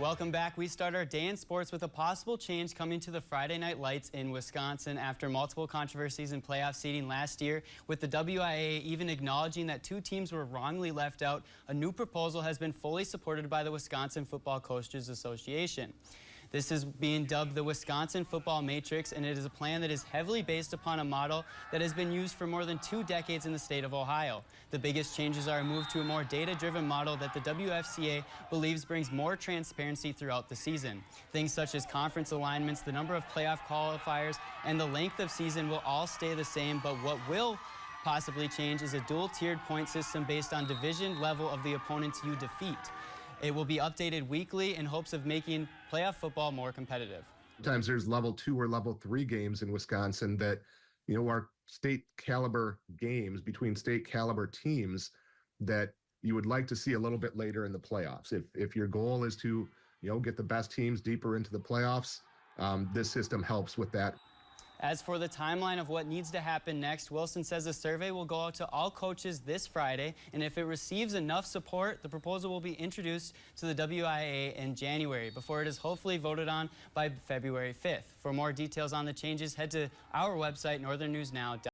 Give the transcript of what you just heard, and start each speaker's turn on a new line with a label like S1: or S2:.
S1: Welcome back. We start our day in sports with a possible change coming to the Friday night lights in Wisconsin after multiple controversies in playoff seeding last year. With the WIA even acknowledging that two teams were wrongly left out, a new proposal has been fully supported by the Wisconsin Football Coaches Association. This is being dubbed the Wisconsin Football Matrix, and it is a plan that is heavily based upon a model that has been used for more than 2 decades in the state of Ohio. The biggest changes are a move to a more data-driven model that the WFCA believes brings more transparency throughout the season. Things such as conference alignments, the number of playoff qualifiers, and the length of season will all stay the same, but what will possibly change is a dual-tiered point system based on division level of the opponents you defeat. It will be updated weekly in hopes of making playoff football more competitive.
S2: Sometimes there's level 2 or level 3 games in Wisconsin that, are state caliber games between state caliber teams that you would like to see a little bit later in the playoffs. If your goal is to, get the best teams deeper into the playoffs, this system helps with that.
S1: As for the timeline of what needs to happen next, Wilson says a survey will go out to all coaches this Friday, and if it receives enough support, the proposal will be introduced to the WIA in January before it is hopefully voted on by February 5th. For more details on the changes, head to our website, northernnewsnow.com.